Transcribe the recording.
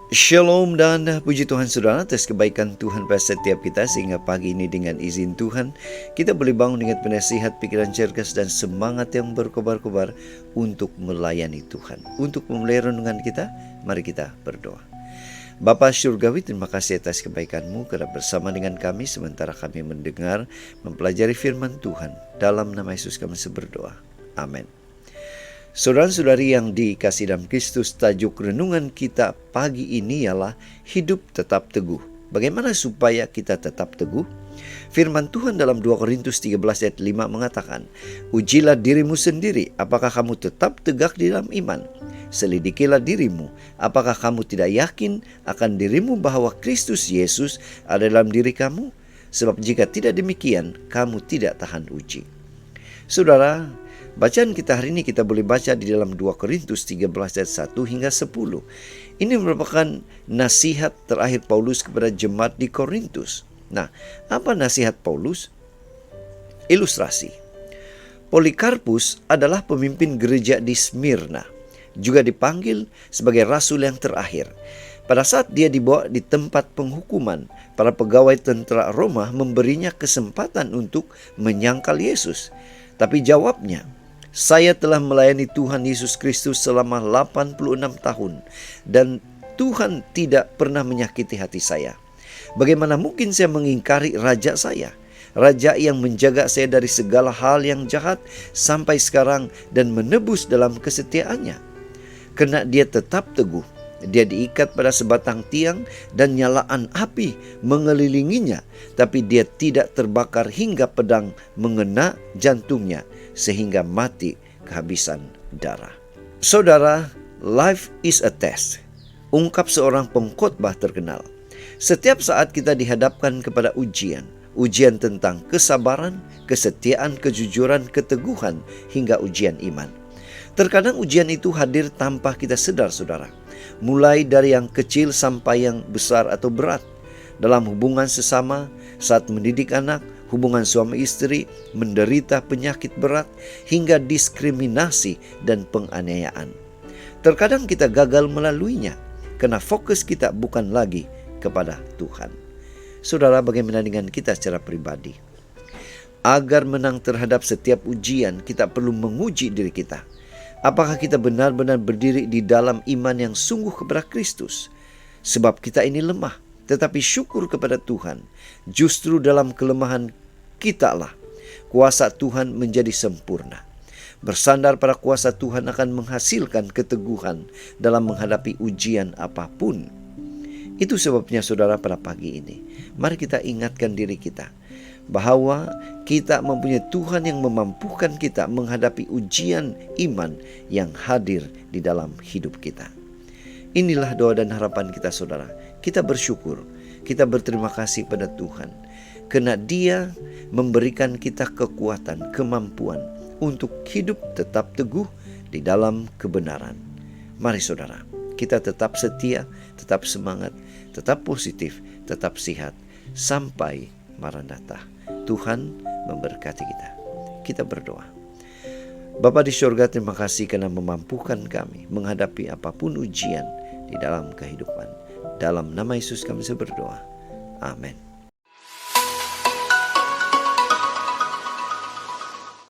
Shalom dan puji Tuhan saudara atas kebaikan Tuhan pada setiap kita, sehingga pagi ini dengan izin Tuhan kita boleh bangun dengan penasihat, pikiran cerdas dan semangat yang berkobar-kobar untuk melayani Tuhan. Untuk memulai renungan kita, mari kita berdoa. Bapa Syurgawi, terima kasih atas kebaikan-Mu kerana bersama dengan kami sementara kami mendengar, mempelajari firman Tuhan. Dalam nama Yesus kami berdoa. Amin. Saudara-saudari yang dikasihi dalam Kristus, tajuk renungan kita pagi ini ialah hidup tetap teguh. Bagaimana supaya kita tetap teguh? Firman Tuhan dalam 2 Korintus 13 ayat 5 mengatakan, "Ujilah dirimu sendiri, apakah kamu tetap tegak di dalam iman? Selidikilah dirimu, apakah kamu tidak yakin akan dirimu bahwa Kristus Yesus ada dalam diri kamu? Sebab jika tidak demikian, kamu tidak tahan uji." Saudara, bacaan kita hari ini kita boleh baca di dalam 2 Korintus 13 ayat 1 hingga 10. Ini merupakan nasihat terakhir Paulus kepada jemaat di Korintus. Nah, apa nasihat Paulus? Ilustrasi. Polikarpus adalah pemimpin gereja di Smyrna, juga dipanggil sebagai rasul yang terakhir. Pada saat dia dibawa di tempat penghukuman, para pegawai tentara Roma memberinya kesempatan untuk menyangkal Yesus. Tapi jawabnya, "Saya telah melayani Tuhan Yesus Kristus selama 86 tahun dan Tuhan tidak pernah menyakiti hati saya. Bagaimana mungkin saya mengingkari raja saya? Raja yang menjaga saya dari segala hal yang jahat sampai sekarang dan menebus dalam kesetiaannya." Karena dia tetap teguh, dia diikat pada sebatang tiang dan nyalaan api mengelilinginya, tapi dia tidak terbakar hingga pedang mengena jantungnya sehingga mati kehabisan darah. Saudara, life is a test, ungkap seorang pengkhotbah terkenal. Setiap saat kita dihadapkan kepada ujian tentang kesabaran, kesetiaan, kejujuran, keteguhan, hingga ujian iman. Terkadang ujian itu hadir tanpa kita sadar, saudara. Mulai dari yang kecil sampai yang besar atau berat. Dalam hubungan sesama, saat mendidik anak, hubungan suami istri, menderita penyakit berat, hingga diskriminasi dan penganiayaan. Terkadang kita gagal melaluinya karena fokus kita bukan lagi kepada Tuhan. Saudara, bagaimana dengan kita secara pribadi? Agar menang terhadap setiap ujian, kita perlu menguji diri kita. Apakah kita benar-benar berdiri di dalam iman yang sungguh kepada Kristus? Sebab kita ini lemah, tetapi syukur kepada Tuhan. Justru dalam kelemahan kita lah kuasa Tuhan menjadi sempurna. Bersandar pada kuasa Tuhan akan menghasilkan keteguhan dalam menghadapi ujian apapun. Itu sebabnya saudara, pada pagi ini mari kita ingatkan diri kita bahwa kita mempunyai Tuhan yang memampukan kita menghadapi ujian iman yang hadir di dalam hidup kita. Inilah doa dan harapan kita, saudara. Kita bersyukur, kita berterima kasih pada Tuhan karena Dia memberikan kita kekuatan, kemampuan untuk hidup tetap teguh di dalam kebenaran. Mari saudara, kita tetap setia, tetap semangat, tetap positif, tetap sehat sampai Maranatha. Tuhan memberkati kita. Kita berdoa. Bapa di surga, terima kasih karena memampukan kami menghadapi apapun ujian di dalam kehidupan. Dalam nama Yesus kami berdoa. Amin.